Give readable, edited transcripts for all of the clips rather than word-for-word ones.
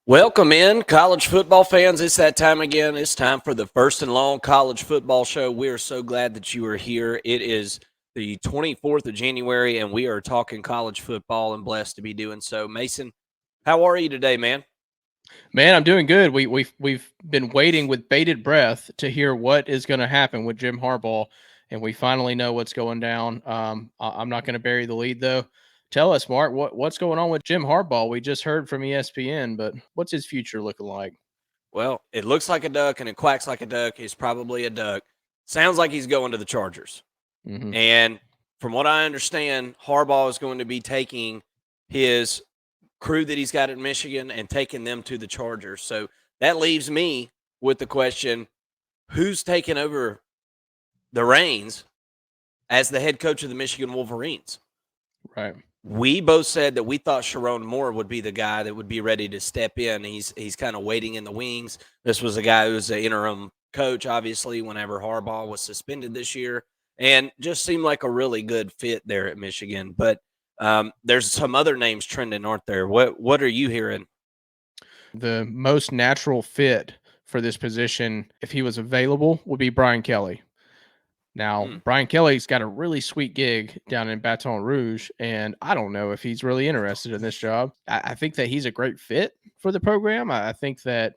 Welcome in, college football fans. It's that time again. It's time for the First and Long College Football Show. We are so glad that you are here. It is the 24th of January, and we are talking college football and blessed to be doing so. Mason, how are you today, man? Man, I'm doing good. We've been waiting with bated breath to hear what is going to happen with Jim Harbaugh, and we finally know what's going down. I'm not going to bury the lead though. Tell us, Mark, what's going on with Jim Harbaugh? We just heard from ESPN, but what's his future looking like? Well, it looks like a duck and it quacks like a duck. He's probably a duck. Sounds like he's going to the Chargers. Hmm. And from what I understand, Harbaugh is going to be taking his crew that he's got at Michigan and taking them to the Chargers. So that leaves me with the question, who's taking over the reins as the head coach of the Michigan Wolverines? Right. We both said that we thought Sherrone Moore would be the guy that would be ready to step in. He's kind of waiting in the wings. This was a guy who was an interim coach, obviously, whenever Harbaugh was suspended this year, and just seemed like a really good fit there at Michigan. But there's some other names trending, aren't there? What are you hearing? The most natural fit for this position, if he was available, would be Brian Kelly. Now, Hmm. Brian Kelly's got a really sweet gig down in Baton Rouge, and I don't know if he's really interested in this job. I think that he's a great fit for the program. I think that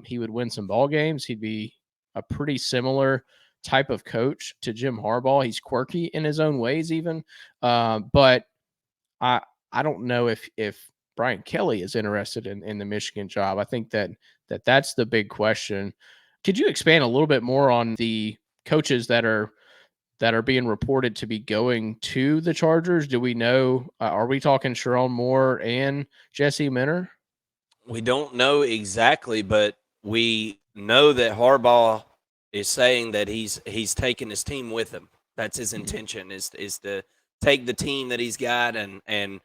he would win some ball games. He'd be a pretty similar type of coach to Jim Harbaugh. He's quirky in his own ways, even, but I I don't know if Brian Kelly is interested in the Michigan job. I think that's the big question. Could you expand a little bit more on the coaches that are being reported to be going to the Chargers? Do we know? Are we talking Sherrone Moore and Jesse Minter? We don't know exactly, but we know that Harbaugh is saying that he's taking his team with him. That's his Mhm. intention is to take the team that he's got and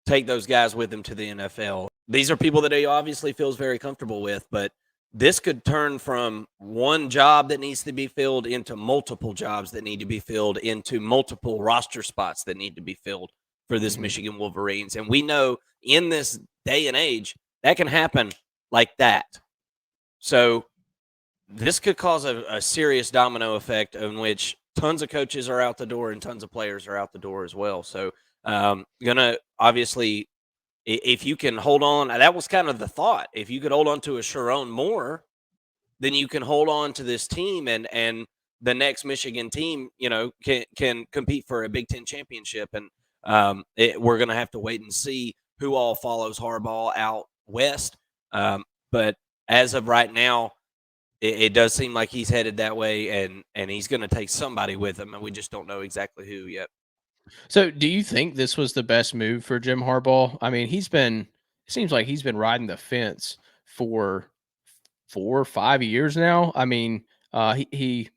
take those guys with him to the NFL. These are people that he obviously feels very comfortable with, but this could turn from one job that needs to be filled into multiple jobs that need to be filled into multiple roster spots that need to be filled for this Mhm. Michigan Wolverines. And we know in this day and age that can happen like that. So this could cause a serious domino effect in which tons of coaches are out the door and tons of players are out the door as well. So gonna obviously if you can hold on, that was kind of the thought. If you could hold on to a Sherrone Moore, then you can hold on to this team and the next Michigan team, can compete for a Big Ten championship. And we're going to have to wait and see who all follows Harbaugh out west. But as of right now, it does seem like he's headed that way, and he's going to take somebody with him, and we just don't know exactly who yet. So, do you think this was the best move for Jim Harbaugh? I mean, it seems like he's been riding the fence for 4 or 5 years now. I mean, he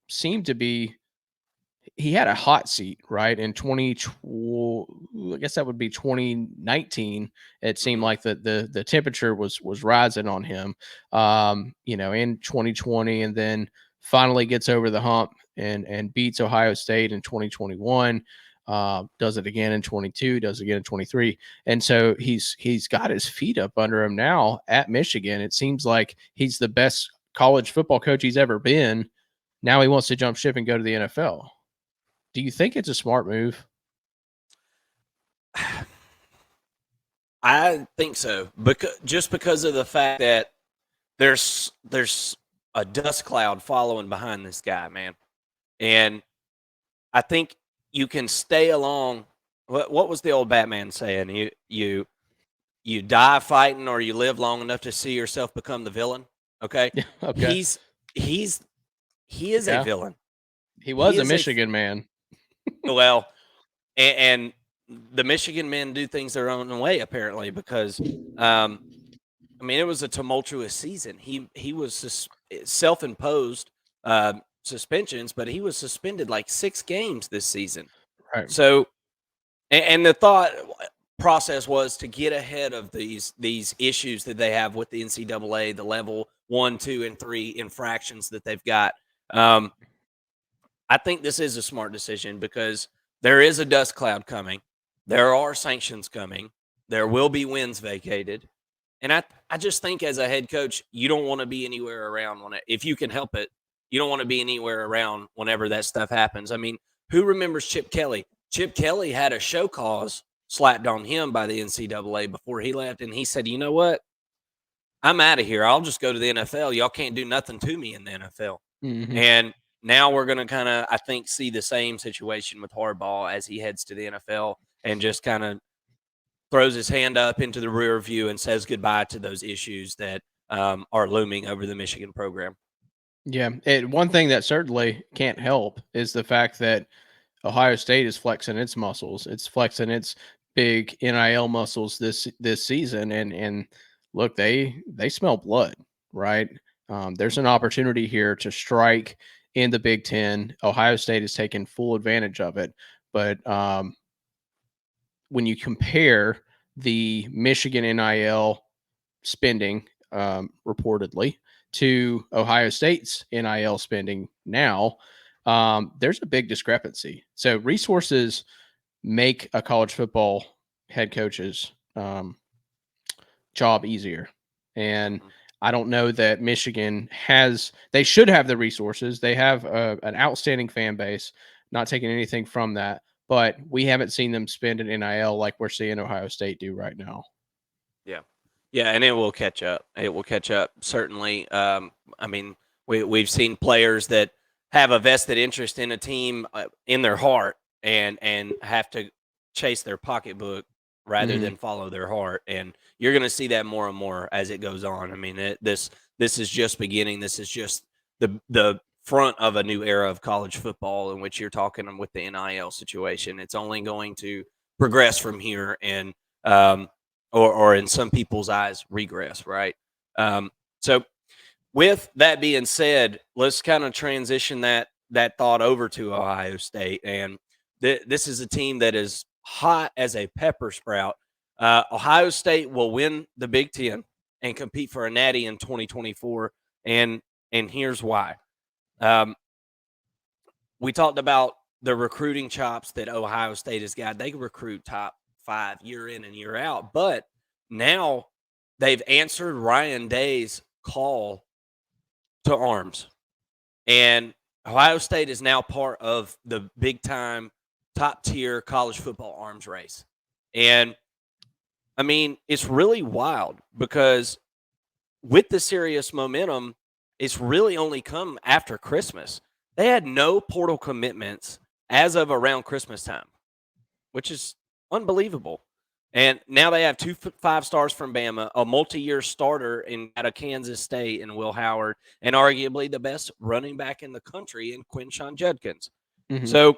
seemed to be he had a hot seat, right? In 2012, I guess that would be 2019. It seemed Hmm. like the temperature was rising on him, in 2020, and then finally gets over the hump and beats Ohio State in 2021. Does it again in 22, does it again in 23, and so he's got his feet up under him now at Michigan. It seems like he's the best college football coach he's ever been. Now he wants to jump ship and go to the NFL. Do you think it's a smart move? I think so, because of the fact that there's a dust cloud following behind this guy, man. And I think you can stay along. What was the old Batman saying? You die fighting, or you live long enough to see yourself become the villain. Okay, Yeah. Okay. he's he's he is a Yeah. villain. He He was a is a Michigan man. well, and the Michigan men do things their own way apparently because um, I mean, it was a tumultuous season. He was self-imposed suspensions, but he was suspended like 6 games this season. Right. So, and the thought process was to get ahead of these issues that they have with the NCAA, the level 1, 2, and 3 infractions that they've got. Um, I think this is a smart decision because there is a dust cloud coming. There are sanctions coming. There will be wins vacated. And I just think as a head coach, you don't want to be anywhere around when if you can help it, you don't want to be anywhere around whenever that stuff happens. I mean, who remembers Chip Kelly? Chip Kelly had a show cause slapped on him by the NCAA before he left, and he said, "You know what? I'm out of here. I'll just go to the NFL. Y'all can't do nothing to me in the NFL." Mm-hmm. And now we're going to kind of, I think, see the same situation with Harbaugh as he heads to the NFL and just kind of throws his hand up into the rear view and says goodbye to those issues that are looming over the Michigan program. Yeah. One thing that certainly can't help is the fact that Ohio State is flexing its muscles. It's flexing its big NIL muscles this season. And look, they smell blood, right? There's an opportunity here to strike in the Big Ten. Ohio State has taken full advantage of it. But when you compare the Michigan NIL spending reportedly to Ohio State's NIL spending now, there's a big discrepancy. So resources make a college football head coach's job easier. And I don't know that Michigan they should have the resources. They have an outstanding fan base, not taking anything from that, but we haven't seen them spend an NIL like we're seeing Ohio State do right now. Yeah. Yeah, and it will catch up. It will catch up, certainly. I mean, we've seen players that have a vested interest in a team in their heart and have to chase their pocketbook rather than follow their heart. And you're going to see that more and more as it goes on. I mean, this is just beginning. This is just the front of a new era of college football in which you're talking with the NIL situation. It's only going to progress from here, and or in some people's eyes, regress, right? So with that being said, let's kind of transition that thought over to Ohio State. And this is a team that is hot as a pepper sprout. Ohio State will win the Big Ten and compete for a natty in 2024. And here's why. We talked about the recruiting chops that Ohio State has got. They recruit top 5 year in and year out, but now they've answered Ryan Day's call to arms, and Ohio State is now part of the big time top tier college football arms race. And I mean, it's really wild because with the serious momentum, it's really only come after Christmas. They had no portal commitments as of around Christmas time, which is unbelievable. And now they have 2 5-stars from Bama, a multi-year starter out of Kansas State in Will Howard, and arguably the best running back in the country in Quinshon Judkins. Mm-hmm. So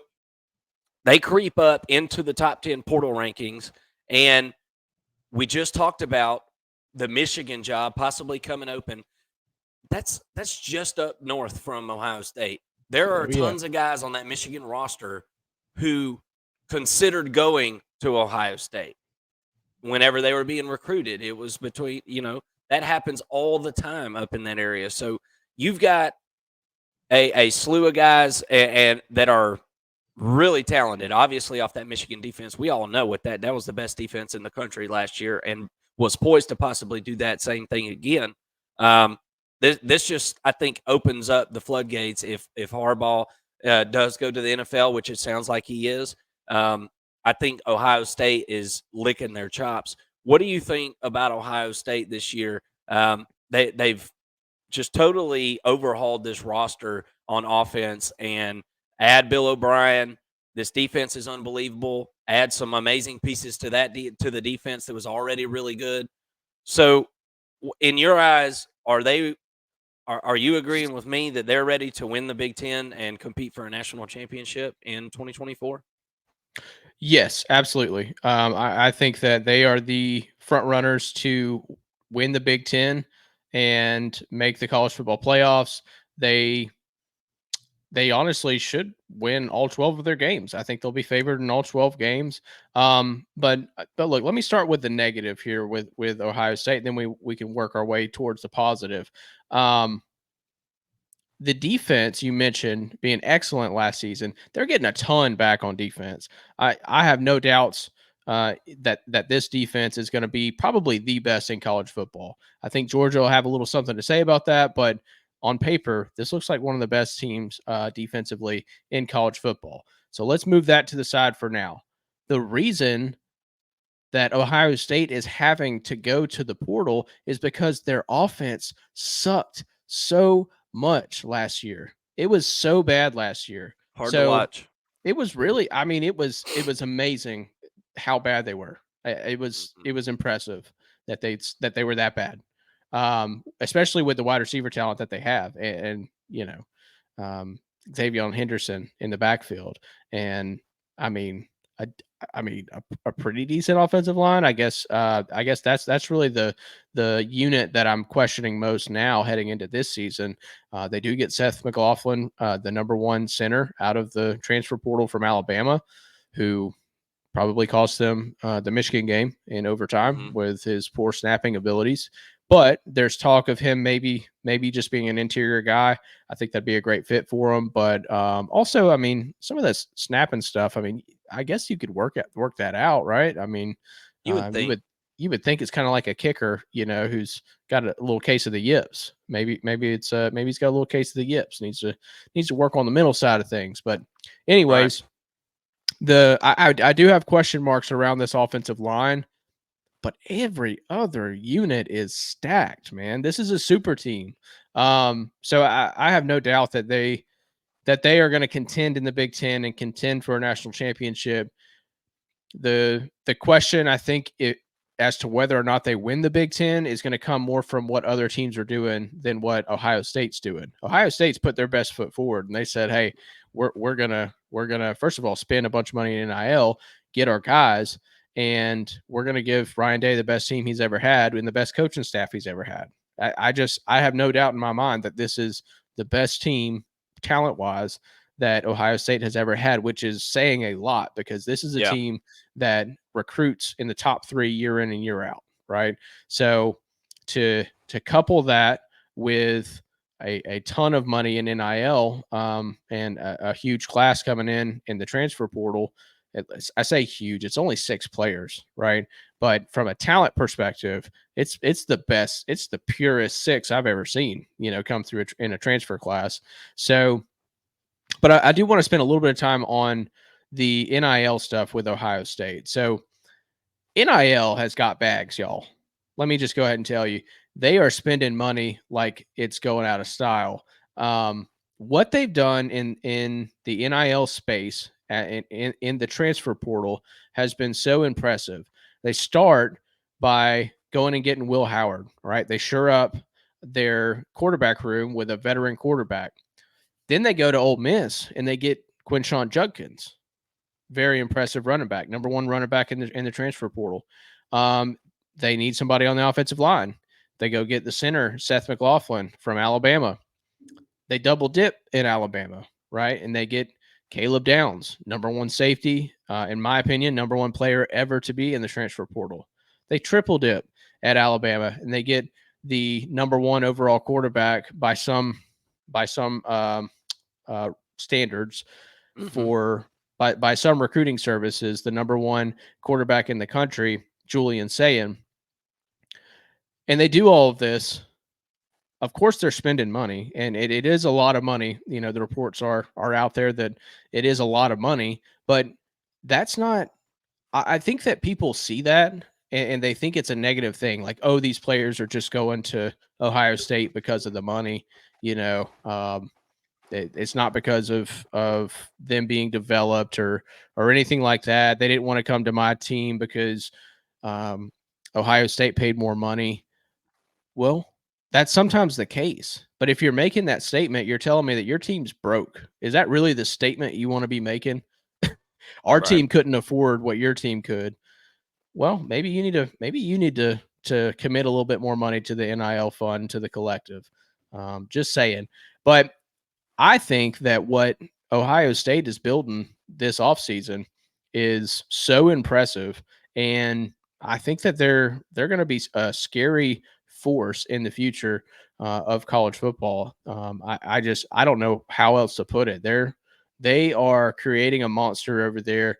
they creep up into the top 10 portal rankings. And we just talked about the Michigan job possibly coming open. That's just up north from Ohio State. There are tons of guys on that Michigan roster who considered going to Ohio State whenever they were being recruited. It was between, that happens all the time up in that area. So you've got a slew of guys and that are really talented. Obviously, off that Michigan defense, we all know what that was the best defense in the country last year and was poised to possibly do that same thing again. This just, I think, opens up the floodgates if Harbaugh does go to the NFL, which it sounds like he is. I think Ohio State is licking their chops. What do you think about Ohio State this year? They've just totally overhauled this roster on offense and add Bill O'Brien. This defense is unbelievable. Add some amazing pieces to to the defense that was already really good. So, in your eyes, are you agreeing with me that they're ready to win the Big Ten and compete for a national championship in 2024? Yes, absolutely. I think that they are the front runners to win the Big Ten and make the college football playoffs. They honestly should win all 12 of their games. I think they'll be favored in all 12 games. But look, let me start with the negative here with Ohio State. Then we can work our way towards the positive. The defense you mentioned being excellent last season, they're getting a ton back on defense. I have no doubts that this defense is going to be probably the best in college football. I think Georgia will have a little something to say about that, but on paper, this looks like one of the best teams defensively in college football. So let's move that to the side for now. The reason that Ohio State is having to go to the portal is because their offense sucked so much last year. It was so bad last year. Hard to So watch. it was really, I mean, it was amazing how bad they were. It was impressive that they were that bad, especially with the wide receiver talent that they have, and you know, Xavier Henderson in the backfield, and I mean, a, a pretty decent offensive line. I guess that's really the unit that I'm questioning most now heading into this season. They do get Seth McLaughlin, the number one center out of the transfer portal from Alabama, who probably cost them the Michigan game in overtime with his poor snapping abilities. But there's talk of him maybe just being an interior guy. I think that'd be a great fit for him. But also, I mean, some of this snapping stuff, I mean, I guess you could work that out, right? I mean, You would think. you would think it's kind of like a kicker, who's got a little case of the yips. Maybe he's got a little case of the yips. Needs to work on the mental side of things. But anyways, I do have question marks around this offensive line, but every other unit is stacked, man. This is a super team. So I have no doubt that they are going to contend in the Big Ten and contend for a national championship. The question, I think, as to whether or not they win the Big Ten is going to come more from what other teams are doing than what Ohio State's doing. Ohio State's put their best foot forward, and they said, "Hey, we're gonna first of all spend a bunch of money in NIL, get our guys, and we're gonna give Ryan Day the best team he's ever had and the best coaching staff he's ever had." I have no doubt in my mind that this is the best team talent-wise that Ohio State has ever had, which is saying a lot because this is a team that recruits in the top 3 year in and year out, right? So to couple that with a ton of money in NIL and a huge class coming in the transfer portal, I say huge, it's only 6 players, right? But from a talent perspective, it's the best, it's the purest 6 I've ever seen, come through in a transfer class. So, but I do want to spend a little bit of time on the NIL stuff with Ohio State. So NIL has got bags, y'all. Let me just go ahead and tell you, they are spending money like it's going out of style. What they've done in the NIL space in the transfer portal has been so impressive. They start by going and getting Will Howard, right? They shore up their quarterback room with a veteran quarterback. Then they go to Ole Miss and they get Quinshon Judkins, very impressive running back, number 1 running back in the transfer portal. They need somebody on the offensive line. They go get the center, Seth McLaughlin from Alabama. They double dip in Alabama, right? And they get Caleb Downs, number 1 safety, in my opinion, number 1 player ever to be in the transfer portal. They triple dip at Alabama and they get the number 1 overall quarterback by some standards by some recruiting services, the number 1 quarterback in the country, Julian Sayin. And they do all of this. Of course, they're spending money, and it is a lot of money. The reports are out there that it is a lot of money, but that's not. I think that people see that and they think it's a negative thing, like, oh, these players are just going to Ohio State because of the money. It's not because of them being developed or anything like that. They didn't want to come to my team because Ohio State paid more money. Well, that's sometimes the case. But if you're making that statement, you're telling me that your team's broke. Is that really the statement you want to be making? Our team couldn't afford what your team could. Well, maybe you need to commit a little bit more money to the NIL fund, to the collective. Just saying. But I think that what Ohio State is building this offseason is so impressive. And I think that they're going to be a scary force in the future of college football. I don't know how else to put it. They are creating a monster over there.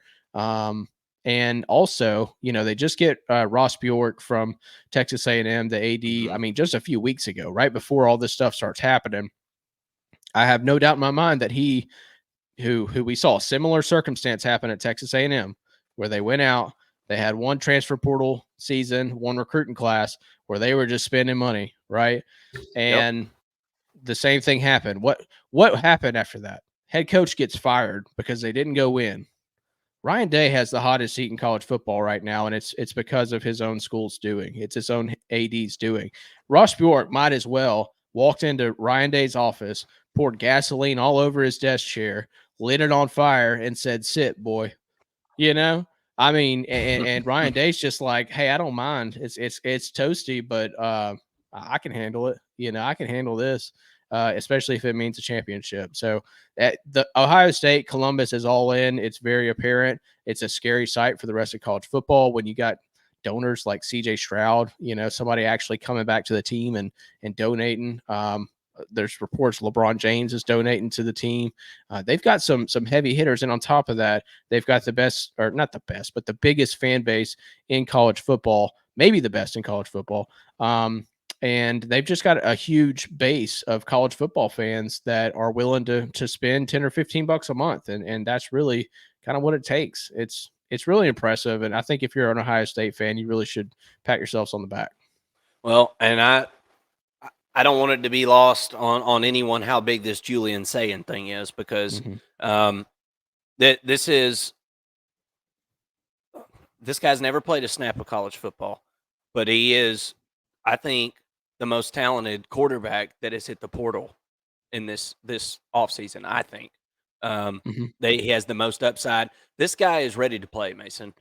And also, they just get Ross Bjork from Texas A&M, the AD. Mm-hmm. I mean, just a few weeks ago, right before all this stuff starts happening. I have no doubt in my mind that who we saw a similar circumstance happen at Texas A&M, where they went out, they had one transfer portal season, one recruiting class, where they were just spending money, right? And the same thing happened. What happened after that? Head coach gets fired because they didn't go in. Ryan Day has the hottest seat in college football right now, and it's because of his own school's doing. It's his own AD's doing. Ross Bjork might as well walked into Ryan Day's office, poured gasoline all over his desk chair, lit it on fire, and said, "Sit, boy." I mean, and Ryan Day's just like, "Hey, I don't mind. It's toasty, but I can handle it. I can handle this." Especially if it means a championship. So at the Ohio State, Columbus is all in. It's very apparent. It's a scary sight for the rest of college football when you got donors like CJ Stroud, somebody actually coming back to the team and donating. There's reports LeBron James is donating to the team. They've got some heavy hitters, and on top of that, they've got the best, or not the best, but the biggest fan base in college football, maybe the best in college football. And they've just got a huge base of college football fans that are willing to spend 10 or 15 bucks a month. And that's really kind of what it takes. It's really impressive. And I think if you're an Ohio State fan, you really should pat yourselves on the back. Well, and I don't want it to be lost on anyone how big this Julian Sayin thing is, because this guy's never played a snap of college football, but he is, I think, the most talented quarterback that has hit the portal in this offseason, I think. He has the most upside. This guy is ready to play, Mason.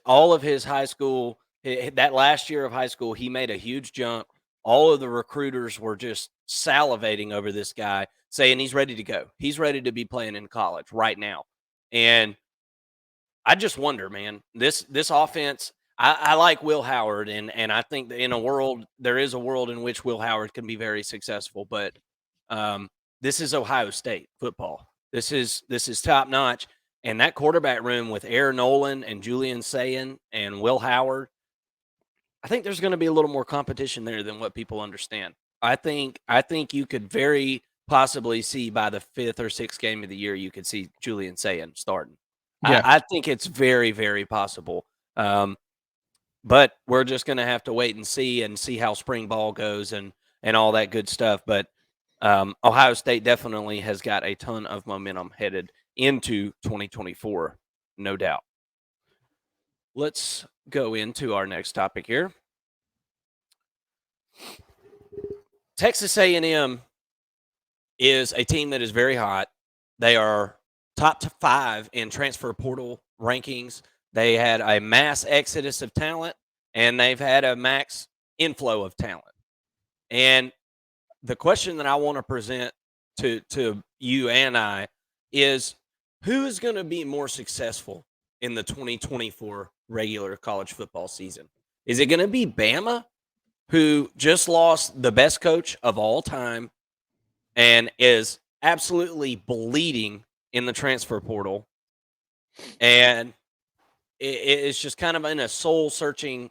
All of his high school, that last year of high school, he made a huge jump. All of the recruiters were just salivating over this guy, saying he's ready to go. He's ready to be playing in college right now. And I just wonder, man, this offense, I like Will Howard, and I think that there is a world in which Will Howard can be very successful, but this is Ohio State football. This is top notch, and that quarterback room with Aaron Nolan and Julian Sayin and Will Howard, I think there's going to be a little more competition there than what people understand. I think you could very possibly see by the 5th or 6th game of the year, you could see Julian Sayin starting. Yeah. I think it's very, very possible. But we're just going to have to wait and see how spring ball goes and all that good stuff. But Ohio State definitely has got a ton of momentum headed into 2024, no doubt. Let's go into our next topic here. Texas A&M is a team that is very hot. They are top 5 in transfer portal rankings. They had a mass exodus of talent, and they've had a max inflow of talent. And the question that I want to present to you and I is, who is going to be more successful in the 2024 regular college football season? Is it going to be Bama, who just lost the best coach of all time and is absolutely bleeding in the transfer portal, and it's just kind of in a soul-searching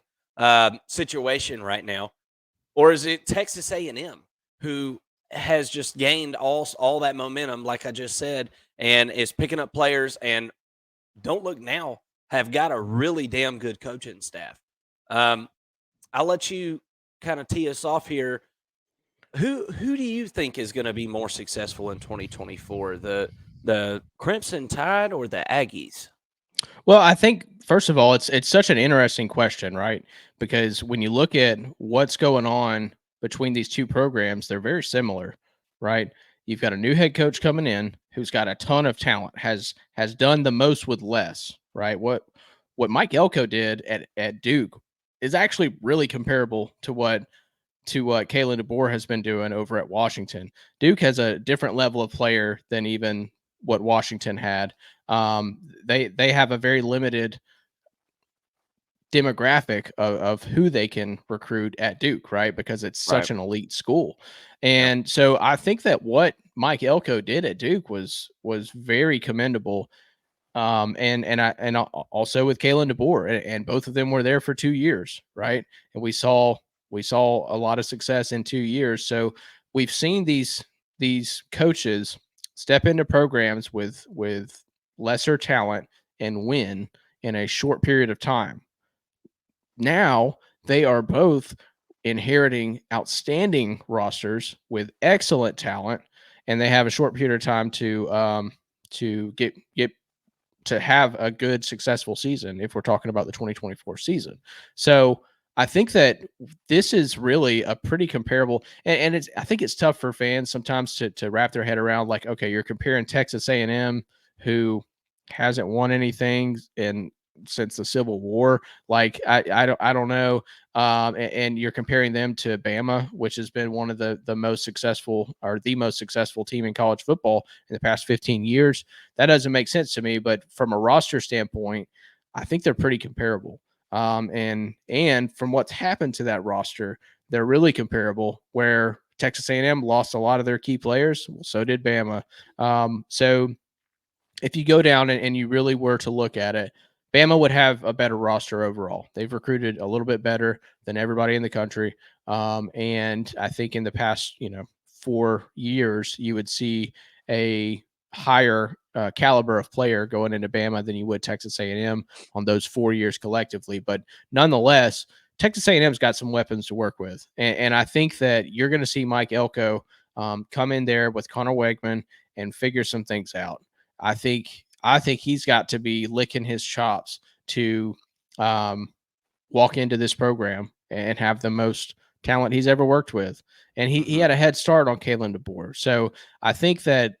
situation right now? Or is it Texas A&M, who has just gained all that momentum, like I just said, and is picking up players, and don't look now, have got a really damn good coaching staff? I'll let you kind of tee us off here. Who do you think is going to be more successful in 2024, the Crimson Tide or the Aggies? Well, I think first of all, it's such an interesting question, right? Because when you look at what's going on between these two programs, they're very similar, right? You've got a new head coach coming in who's got a ton of talent, has done the most with less, right? What Mike Elko did at Duke is actually really comparable to what Kalen Deboer has been doing over at Washington. Duke has a different level of player than even what Washington had. They have a very limited demographic of who they can recruit at Duke, right? Because it's such an elite school. And so I think that what Mike Elko did at Duke was very commendable. And also with Kalen Deboer, and both of them were there for 2 years, right? And we saw a lot of success in 2 years. So we've seen these coaches step into programs with lesser talent and win in a short period of time. Now they are both inheriting outstanding rosters with excellent talent, and they have a short period of time to get to have a good successful season if we're talking about the 2024 season. So I think that this is really a pretty comparable, and it's, I think it's tough for fans sometimes to wrap their head around, like, okay, you're comparing Texas A&M, who hasn't won anything since the Civil War. Like, I don't know. And you're comparing them to Bama, which has been one of the most successful, or the most successful team in college football in the past 15 years. That doesn't make sense to me. But from a roster standpoint, I think they're pretty comparable. And from what's happened to that roster, they're really comparable. Where Texas A&M lost a lot of their key players, well, so did Bama. So if you go down and you really were to look at it, Bama would have a better roster overall. They've recruited a little bit better than everybody in the country. And I think in the past, 4 years, you would see a higher caliber of player going into Bama than you would Texas A&M on those 4 years collectively. But nonetheless, Texas A&M's got some weapons to work with. And I think that you're going to see Mike Elko come in there with Connor Wegman and figure some things out. I think he's got to be licking his chops to walk into this program and have the most talent he's ever worked with. And he had a head start on Kalen Deboer. So I think that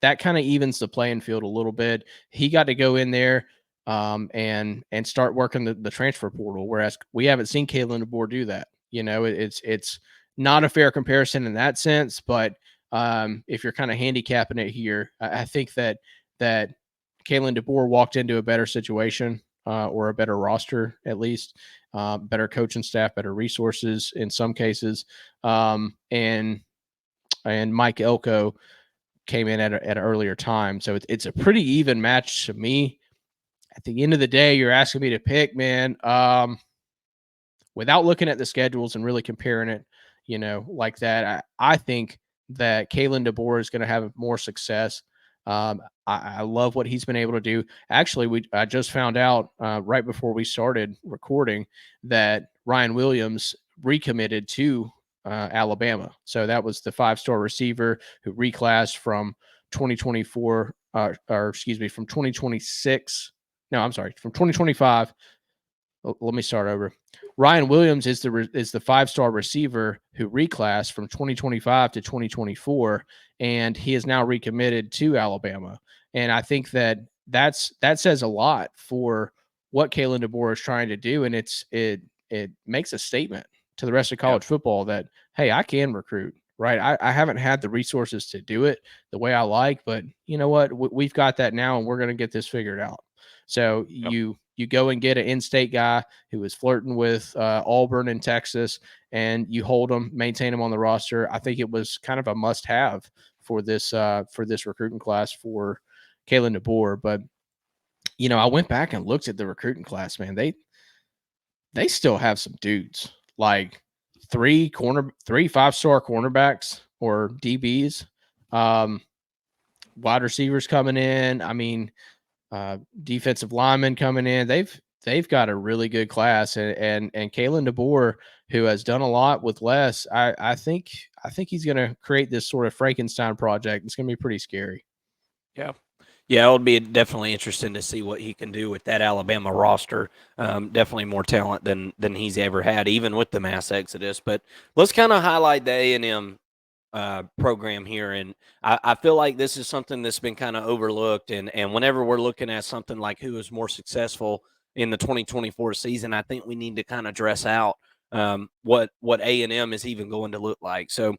that kind of evens the playing field a little bit. He got to go in there and start working the transfer portal, whereas we haven't seen Kalen Deboer do that. It's not a fair comparison in that sense, but if you're kind of handicapping it here, I think that Kalen Deboer walked into a better situation or a better roster, at least, better coaching staff, better resources in some cases, and Mike Elko came in at an earlier time. So it's a pretty even match to me. At the end of the day, you're asking me to pick, man. Without looking at the schedules and really comparing it, like that, I think that Kalen Deboer is going to have more success. I love what he's been able to do. Actually, I just found out right before we started recording that Ryan Williams recommitted to Alabama. So that was the 5-star receiver who reclassed from 2024, or excuse me, from 2026. No, I'm sorry, from 2025. Let me start over. Ryan Williams is the 5-star receiver who reclassed from 2025 to 2024, and he is now recommitted to Alabama. And I think that says a lot for what Kalen Deboer is trying to do, and it makes a statement to the rest of college football that, hey, I can recruit. Right, I haven't had the resources to do it the way I like, but you know what? We've got that now, and we're going to get this figured out. So you go and get an in-state guy who is flirting with Auburn and Texas, and you hold him, maintain him on the roster. I think it was kind of a must-have for this recruiting class for Kalen Deboer. But I went back and looked at the recruiting class. Man, they still have some dudes, like 3 5-star cornerbacks or DBs, wide receivers coming in. I mean, defensive linemen coming in. They've got a really good class, and Kalen Deboer, who has done a lot with less. I think he's going to create this sort of Frankenstein project. It's going to be pretty scary. Yeah, it would be definitely interesting to see what he can do with that Alabama roster. Definitely more talent than he's ever had, even with the mass exodus. But let's kind of highlight the A&M program here, and I feel like this is something that's been kind of overlooked. And whenever we're looking at something like who is more successful in the 2024 season, I think we need to kind of dress out what A&M is even going to look like. So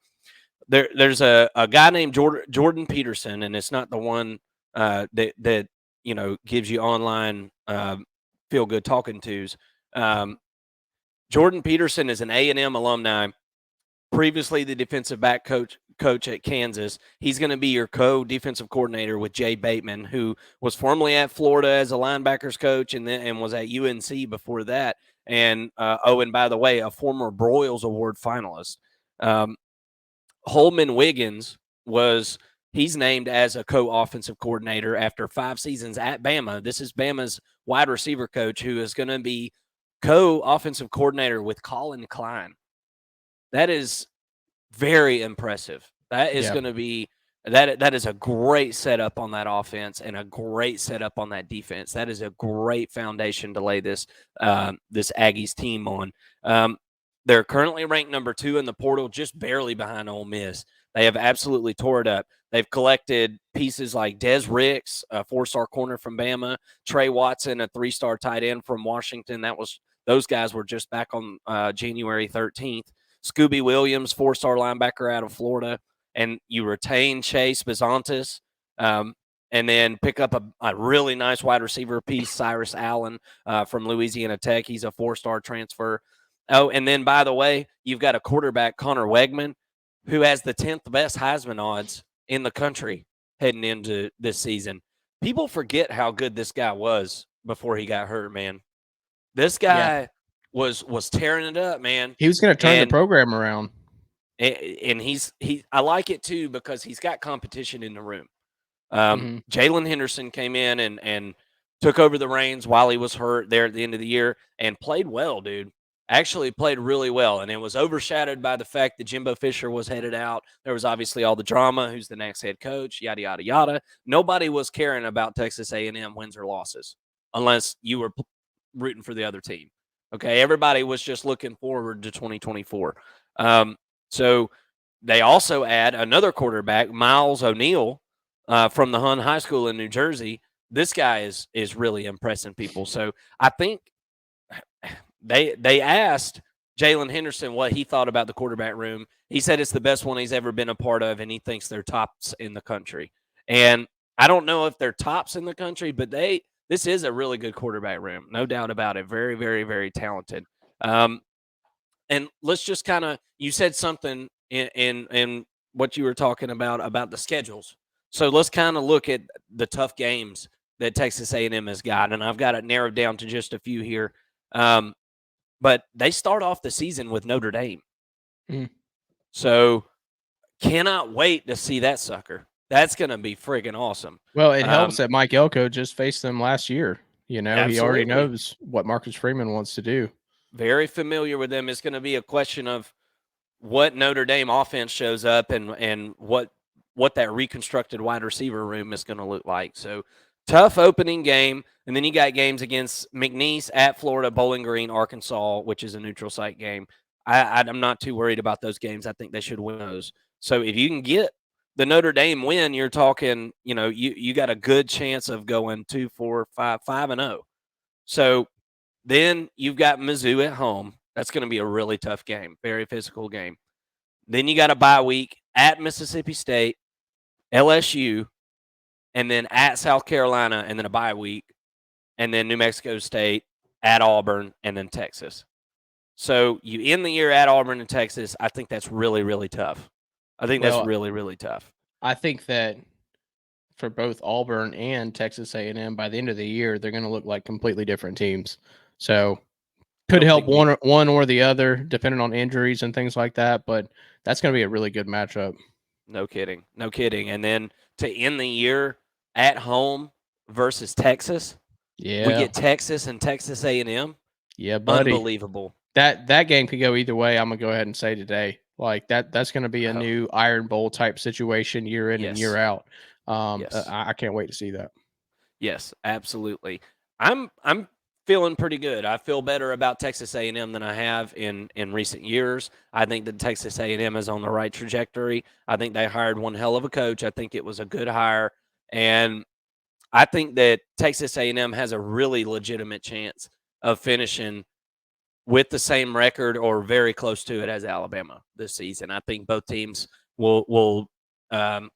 there's a guy named Jordan Peterson, and it's not the one that gives you online feel good talking tos. Jordan Peterson is an A&M alumni, previously the defensive back coach coach at Kansas. He's going to be your co-defensive coordinator with Jay Bateman, who was formerly at Florida as a linebackers coach and was at UNC before that. And and by the way, a former Broyles Award finalist. Holman Wiggins he's named as a co-offensive coordinator after 5 seasons at Bama. This is Bama's wide receiver coach, who is going to be co-offensive coordinator with Colin Klein. That is very impressive. That is going to be that is a great setup on that offense and a great setup on that defense. That is a great foundation to lay this Aggies team on. They're currently ranked number 2 in the portal, just barely behind Ole Miss. They have absolutely tore it up. They've collected pieces like Des Ricks, a 4-star corner from Bama, Trey Watson, a 3-star tight end from Washington. Those guys were just back on January 13th. Scooby Williams, 4-star linebacker out of Florida, and you retain Chase Bizantis, and then pick up a really nice wide receiver piece, Cyrus Allen from Louisiana Tech. He's a 4-star transfer. Oh, and then, by the way, you've got a quarterback, Connor Wegman, who has the 10th best Heisman odds in the country heading into this season. People forget how good this guy was before he got hurt, man. This guy was tearing it up, man. He was going to turn the program around. And I like it, too, because he's got competition in the room. Jalen Henderson came in and took over the reins while he was hurt there at the end of the year and played well, dude. Actually played really well, and it was overshadowed by the fact that Jimbo Fisher was headed out. There was obviously all the drama, who's the next head coach, yada, yada, yada. Nobody was caring about Texas A&M wins or losses unless you were rooting for the other team. Okay, everybody was just looking forward to 2024. So they also add another quarterback, Miles O'Neill, from the Hun High School in New Jersey. This guy is really impressing people. So I think they asked Jalen Henderson what he thought about the quarterback room. He said it's the best one he's ever been a part of, and he thinks they're tops in the country. And I don't know if they're tops in the country, but this is a really good quarterback room, no doubt about it. Very, very, very talented. And let's just kind of, you said something in what you were talking about the schedules. So let's kind of look at the tough games that Texas A&M has got, and I've got it narrowed down to just a few here. But they start off the season with Notre Dame. So cannot wait to see that sucker. That's going to be friggin' awesome. Well, it helps that Mike Elko just faced them last year. You know, absolutely. He already knows what Marcus Freeman wants to do. Very familiar with them. It's going to be a question of what Notre Dame offense shows up and what that reconstructed wide receiver room is going to look like. So tough opening game. And then you got games against McNeese, at Florida, Bowling Green, Arkansas, which is a neutral site game. I'm not too worried about those games. I think they should win those. So if you can get the Notre Dame win, you're talking, you got a good chance of going 2, 4, 5, 5-0. So then you've got Mizzou at home. That's going to be a really tough game, very physical game. Then you got a bye week at Mississippi State, LSU, and then at South Carolina, and then a bye week, and then New Mexico State, at Auburn, and then Texas. So you end the year at Auburn and Texas. I think that's really, really tough. I think that's really, really tough. I think that for both Auburn and Texas A&M, by the end of the year, they're going to look like completely different teams. So could help one or the other, depending on injuries and things like that. But that's going to be a really good matchup. No kidding. No kidding. And then to end the year at home versus Texas. Yeah. We get Texas and Texas A&M. Yeah, buddy. Unbelievable. That game could go either way. I'm going to go ahead and say today. Like that's going to be a new Iron Bowl type situation year in and year out. I can't wait to see that. Yes, absolutely. I'm feeling pretty good. I feel better about Texas A&M than I have in recent years. I think that Texas A&M is on the right trajectory. I think they hired one hell of a coach. I think it was a good hire, and I think that Texas A&M has a really legitimate chance of finishing with the same record or very close to it as Alabama this season. I think both teams will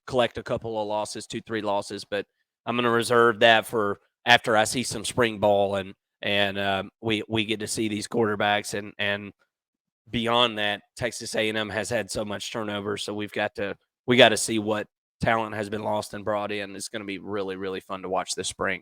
collect a couple of losses, 2-3 losses, but I'm going to reserve that for after I see some spring ball and we get to see these quarterbacks and beyond that, Texas A&M has had so much turnover, so we've got to we got to see what talent has been lost and brought in. It's going to be really, really fun to watch this spring.